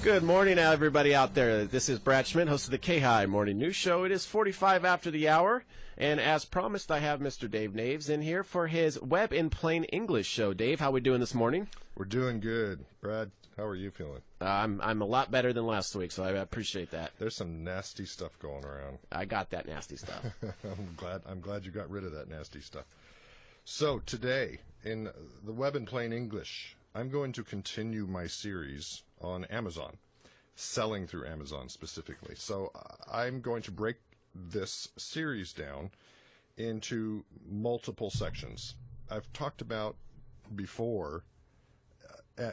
Good morning, everybody out there. This is Brad Schmidt, host of the K-High Morning News Show. It is 45 after the hour, and as promised, I have Mr. Dave Naves in here for his Web in Plain English show. Dave, how are we doing this morning? We're doing good. Brad, how are you feeling? I'm a lot better than last week, so I appreciate that. There's some nasty stuff going around. I got that nasty stuff. I'm glad you got rid of that nasty stuff. So today, in the Web in Plain English, I'm going to continue my series on Amazon, selling through Amazon specifically. So I'm going to break this series down into multiple sections. I've talked about before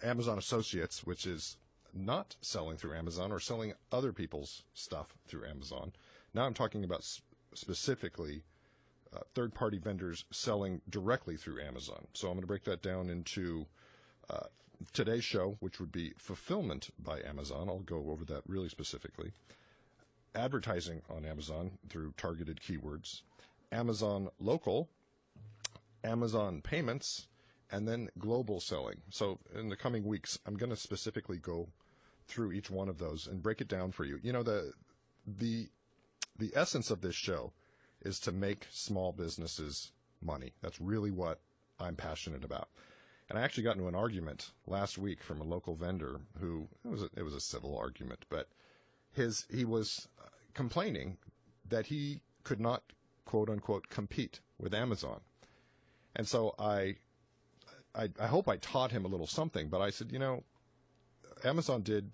Amazon Associates, which is not selling through Amazon or selling other people's stuff through Amazon. Now I'm talking about specifically third-party vendors selling directly through Amazon. So I'm going to break that down into today's show, which would be fulfillment by Amazon. I'll go over that really specifically. Advertising on Amazon through targeted keywords. Amazon Local. Amazon Payments. And then global selling. So in the coming weeks, I'm going to specifically go through each one of those and break it down for you. You know, the essence of this show is to make small businesses money. That's really what I'm passionate about. And I actually got into an argument last week from a local vendor who, it was a civil argument, but he was complaining that he could not, quote unquote, compete with Amazon. And so I hope I taught him a little something, but I said, you know, Amazon did,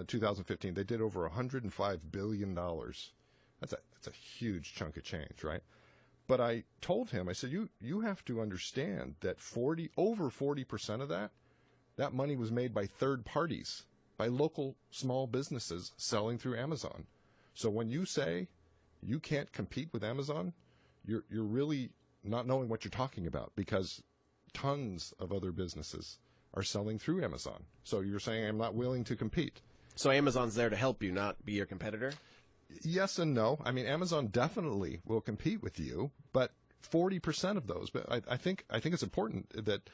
2015, they did over $105 billion. That's a huge chunk of change, right? But I told him, I said, you have to understand that over 40% of that money was made by third parties, by local small businesses selling through Amazon. So when you say you can't compete with Amazon, you're really not knowing what you're talking about, because tons of other businesses are selling through Amazon. So you're saying I'm not willing to compete. So Amazon's there to help you, not be your competitor? Yes and no. I mean, Amazon definitely will compete with you, but 40% of those. But I think it's important that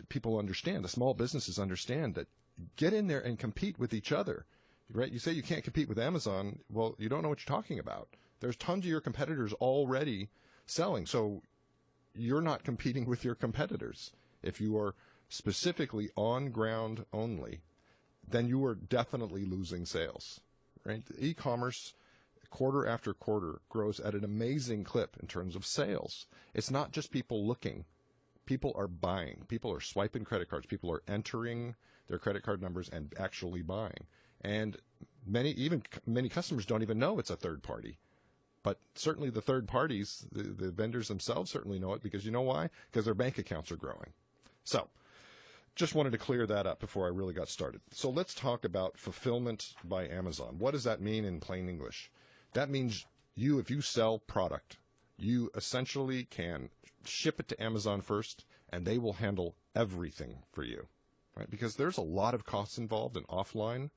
people understand, the small businesses understand, that get in there and compete with each other. Right? You say you can't compete with Amazon. Well, you don't know what you're talking about. There's tons of your competitors already selling, so you're not competing with your competitors. If you are specifically on ground only, then you are definitely losing sales. Right? E-commerce, quarter after quarter, grows at an amazing clip in terms of sales. It's not just people looking. People are buying. People are swiping credit cards. People are entering their credit card numbers and actually buying. And many customers don't even know it's a third party. But certainly the third parties, the vendors themselves certainly know it, because you know why? Because their bank accounts are growing. So just wanted to clear that up before I really got started. So let's talk about fulfillment by Amazon. What does that mean in plain English? That means if you sell product, you essentially can ship it to Amazon first, and they will handle everything for you, right? Because there's a lot of costs involved in offline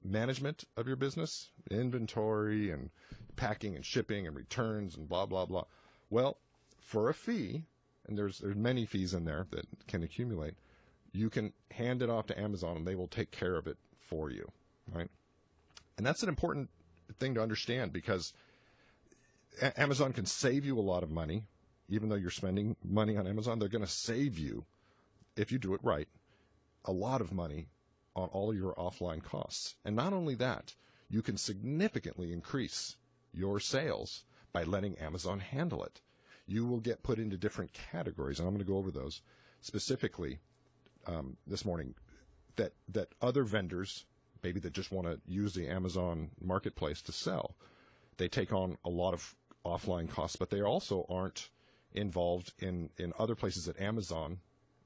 management of your business, inventory and packing and shipping and returns and blah, blah, blah. Well, for a fee, and there's many fees in there that can accumulate, you can hand it off to Amazon and they will take care of it for you, right? And that's an important thing to understand, because Amazon can save you a lot of money. Even though you're spending money on Amazon, they're going to save you, if you do it right, a lot of money on all your offline costs. And not only that, you can significantly increase your sales by letting Amazon handle it. You will get put into different categories, and I'm going to go over those specifically this morning, that other vendors, maybe that just want to use the Amazon marketplace to sell, they take on a lot of offline costs, but they also aren't involved in other places that Amazon,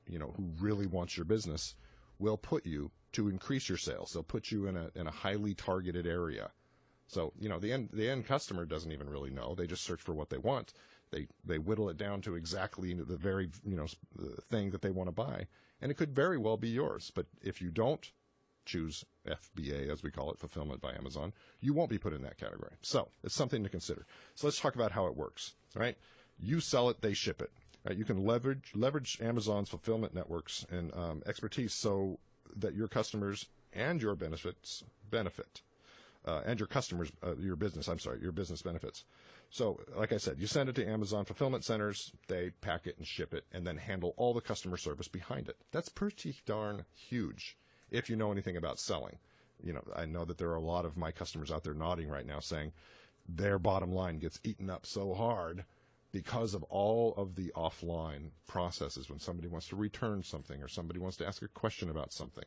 who really wants your business, will put you to increase your sales. They'll put you in a highly targeted area. So, the end customer doesn't even really know. They just search for what they want. They whittle it down to exactly the very, the thing that they want to buy. And it could very well be yours. But if you don't choose FBA, as we call it, Fulfillment by Amazon, you won't be put in that category. So it's something to consider. So let's talk about how it works, right? You sell it, they ship it. Right? You can leverage Amazon's fulfillment networks and expertise so that your customers and your benefits benefit. And your customers, your business benefits. So, like I said, you send it to Amazon fulfillment centers, they pack it and ship it, and then handle all the customer service behind it. That's pretty darn huge if you know anything about selling. You know, I know that there are a lot of my customers out there nodding right now saying their bottom line gets eaten up so hard because of all of the offline processes when somebody wants to return something or somebody wants to ask a question about something.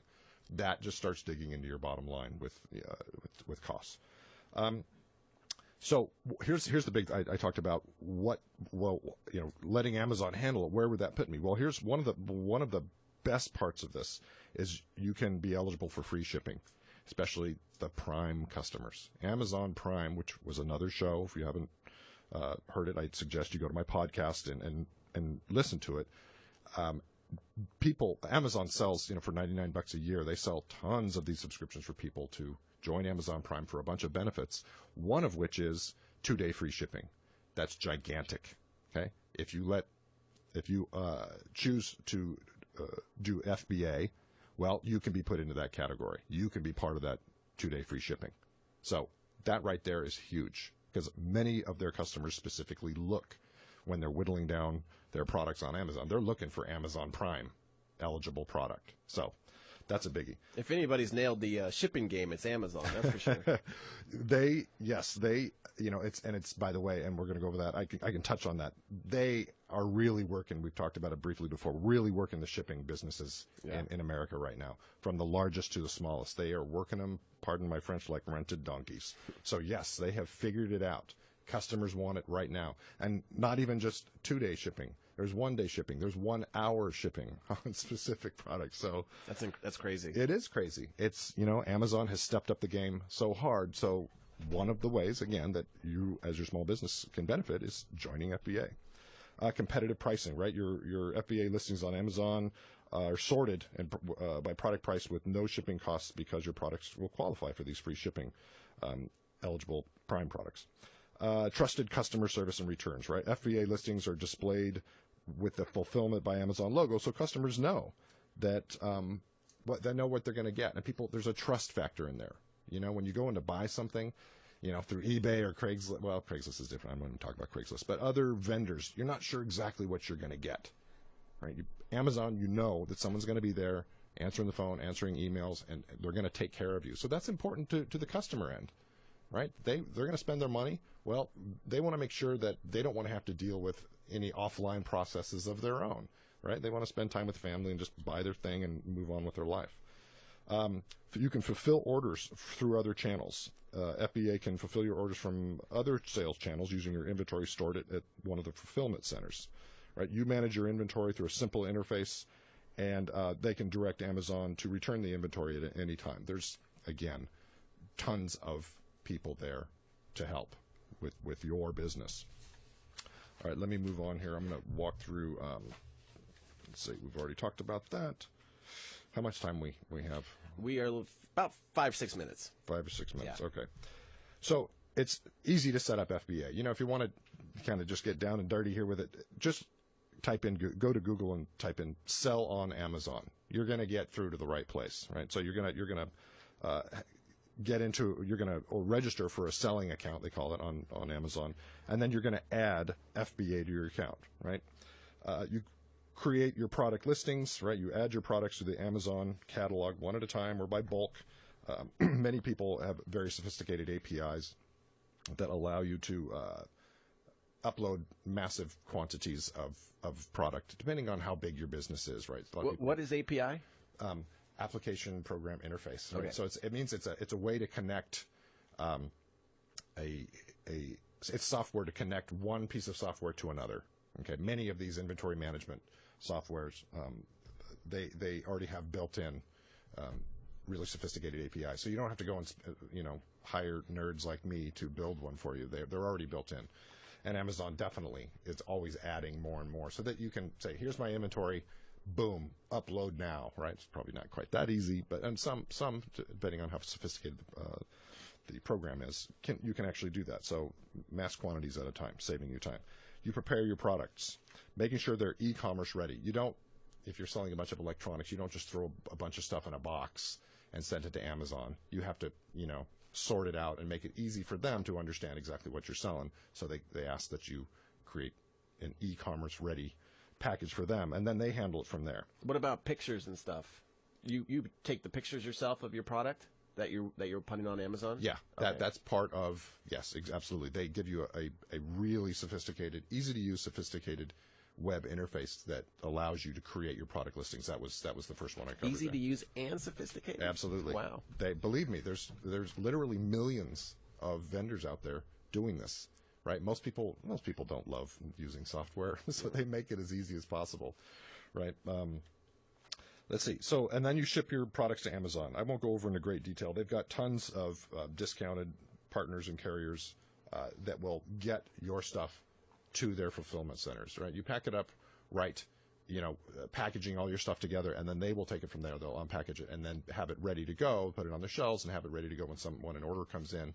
That just starts digging into your bottom line with costs. So here's the big. I talked about letting Amazon handle it. Where would that put me? Well, here's one of the best parts of this is you can be eligible for free shipping, especially the Prime customers. Amazon Prime, which was another show. If you haven't heard it, I'd suggest you go to my podcast and listen to it. Amazon sells, for $99 a year, they sell tons of these subscriptions for people to join Amazon Prime for a bunch of benefits, one of which is 2-day free shipping. That's gigantic. Okay. If you choose to do FBA, well, you can be put into that category. You can be part of that 2-day free shipping. So that right there is huge because many of their customers specifically look when they're whittling down their products on Amazon. They're looking for Amazon Prime eligible product. So that's a biggie. If anybody's nailed the shipping game, it's Amazon. That's for sure. It's by the way, and we're going to go over that. I can touch on that. They are really working. We've talked about it briefly before. Really working the shipping businesses in America right now, from the largest to the smallest. They are working them. Pardon my French, like rented donkeys. So yes, they have figured it out. Customers want it right now, and not even just 2-day shipping. There's 1-day shipping. There's 1-hour shipping on specific products. So that's crazy. It is crazy. It's Amazon has stepped up the game so hard. So one of the ways, again, that you as your small business can benefit is joining FBA. Competitive pricing, right? Your FBA listings on Amazon are sorted by product price with no shipping costs because your products will qualify for these free shipping eligible Prime products. Trusted customer service and returns, right? FBA listings are displayed with the fulfillment by Amazon logo, so customers know that they know what they're going to get, and there's a trust factor in there. When you go in to buy something, through eBay or Craigslist. Well, Craigslist is different. I'm going to talk about Craigslist, but other vendors, you're not sure exactly what you're going to get, right? Amazon, you know that someone's going to be there answering the phone, answering emails, and they're going to take care of you. So that's important to the customer end. Right? They're going to spend their money. Well, they want to make sure that they don't want to have to deal with any offline processes of their own. Right? They want to spend time with family and just buy their thing and move on with their life. You can fulfill orders through other channels. FBA can fulfill your orders from other sales channels using your inventory stored at one of the fulfillment centers. Right? You manage your inventory through a simple interface, and they can direct Amazon to return the inventory at any time. There's, again, tons of people there to help with your business. All right, let me move on here. I'm going to walk through. Let's see, we've already talked about that. How much time we have? We are about 5-6 minutes. 5 or 6 minutes. Yeah. Okay. So it's easy to set up FBA. If you want to kind of just get down and dirty here with it, just go to Google and type in "sell on Amazon." You're going to get through to the right place, right? So you're going to register for a selling account, they call it on Amazon, and then you're going to add FBA to your account, right? You create your product listings, right? You add your products to the Amazon catalog one at a time or by bulk. Many people have very sophisticated APIs that allow you to upload massive quantities of product, depending on how big your business is, right? What is API? Application Program Interface. Right? Okay. So it means it's a way to connect it's software to connect one piece of software to another. Okay, many of these inventory management softwares they already have built-in really sophisticated APIs, so you don't have to go and hire nerds like me to build one for you. They're already built in, and Amazon definitely is always adding more and more so that you can say, here's my inventory. Boom, upload now, right? It's probably not quite that easy, but some depending on how sophisticated the program is, you can actually do that. So mass quantities at a time, saving you time. You prepare your products, making sure they're e-commerce ready. You don't, if you're selling a bunch of electronics, you don't just throw a bunch of stuff in a box and sent it to Amazon. You have to, sort it out and make it easy for them to understand exactly what you're selling. So they ask that you create an e-commerce ready package for them, and then they handle it from there. What about pictures and stuff? You take the pictures yourself of your product that you're putting on Amazon? Yeah, Okay. that's part of, yes, absolutely. They give you a really sophisticated, easy to use, sophisticated web interface that allows you to create your product listings. That was the first one I covered. Easy to use and sophisticated? Absolutely. Wow. Believe me, there's literally millions of vendors out there doing this, right? Most people don't love using software, so they make it as easy as possible, right? Let's see. So, and then you ship your products to Amazon. I won't go over into great detail. They've got tons of discounted partners and carriers that will get your stuff to their fulfillment centers, right? You pack it up right, packaging all your stuff together, and then they will take it from there. They'll unpackage it and then have it ready to go, put it on the shelves, and have it ready to go when an order comes in.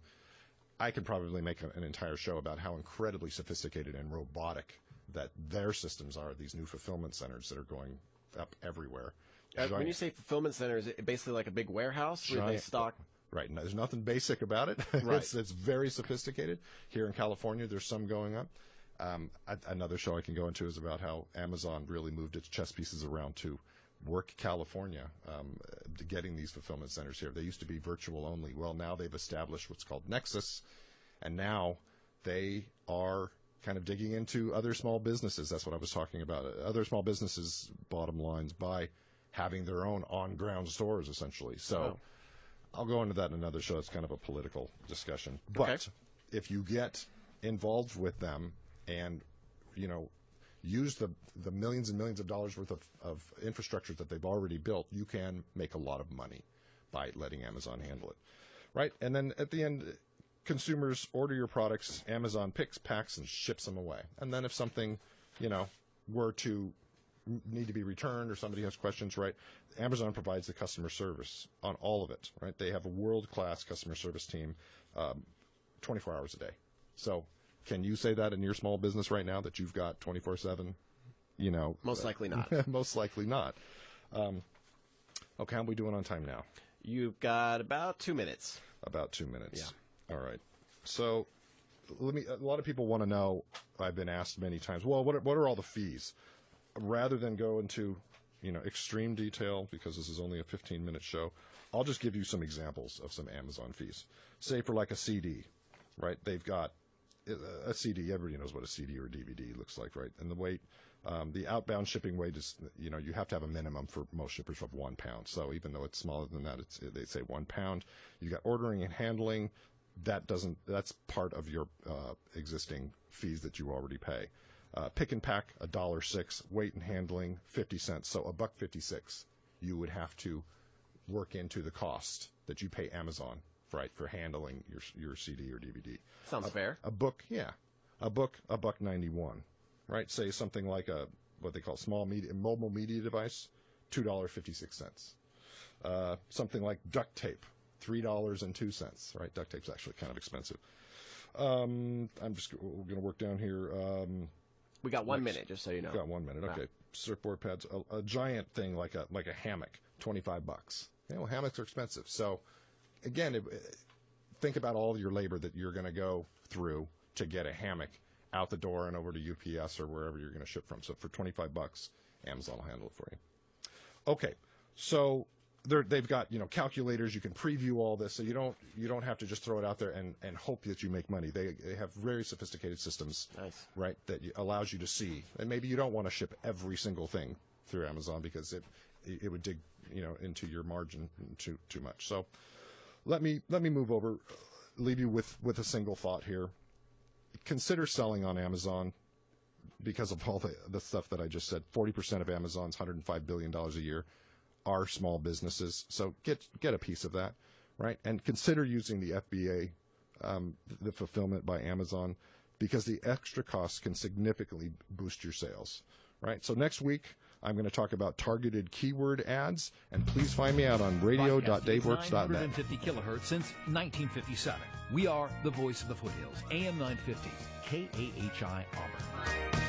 I could probably make an entire show about how incredibly sophisticated and robotic that their systems are, these new fulfillment centers that are going up everywhere. When you say fulfillment center, is it basically like a big warehouse where they stock? Right. No, there's nothing basic about it. Right. It's very sophisticated. Here in California, there's some going up. Another show I can go into is about how Amazon really moved its chess pieces around to work California, getting these fulfillment centers here. They used to be virtual only. Well, now they've established what's called Nexus, and now they are kind of digging into other small businesses. That's what I was talking about. Other small businesses' bottom lines by having their own on-ground stores, essentially. So wow. I'll go into that in another show. It's kind of a political discussion. But okay. If you get involved with them and, use the millions and millions of dollars worth of infrastructure that they've already built, you can make a lot of money by letting Amazon handle it, right? And then at the end, consumers order your products, Amazon picks, packs, and ships them away. And then if something, were to need to be returned or somebody has questions, right, Amazon provides the customer service on all of it, right? They have a world-class customer service team 24 hours a day. So can you say that in your small business right now that you've got 24/7? Most likely not. Most likely not. Okay, how are we doing on time now? You've got about 2 minutes. About 2 minutes. Yeah. All right. So a lot of people want to know, I've been asked many times, well, what are all the fees? Rather than go into, extreme detail, because this is only a 15-minute show, I'll just give you some examples of some Amazon fees. Say for like a CD, right? They've got a CD. Everybody knows what a CD or a DVD looks like, right? And the weight, the outbound shipping weight is, you have to have a minimum for most shippers of 1 pound. So even though it's smaller than that, they say 1 pound. You got ordering and handling. That's part of your existing fees that you already pay. Pick and pack, $1.06. Weight and handling, 50 cents. So $1.56 you would have to work into the cost that you pay Amazon, right, for handling your CD or DVD. Sounds fair. A book, yeah. A book, $1.91, right? Say something like what they call mobile media device, $2.56. Something like duct tape, $3.02, right? Duct tape's actually kind of expensive. We're going to work down here. We got 1 minute, just so you know. Got 1 minute. Okay. Surfboard pads, a giant thing like a hammock, $25. Hammocks are expensive. So again, think about all of your labor that you're going to go through to get a hammock out the door and over to UPS or wherever you're going to ship from. So for $25, Amazon will handle it for you. Okay. So they've got, calculators. You can preview all this, so you don't have to just throw it out there and hope that you make money. They have very sophisticated systems, nice, right, that allows you to see. And maybe you don't want to ship every single thing through Amazon because it would dig, into your margin too much. So let me move over, leave you with a single thought here. Consider selling on Amazon because of all the stuff that I just said. 40% of Amazon's $105 billion a year are small businesses. So get a piece of that, right? And consider using the FBA, the fulfillment by Amazon, because the extra costs can significantly boost your sales, right? So next week, I'm going to talk about targeted keyword ads, and please find me out on radio.daveworks.net. 950 kilohertz since 1957. We are the voice of the foothills, AM 950, KAHI Auburn.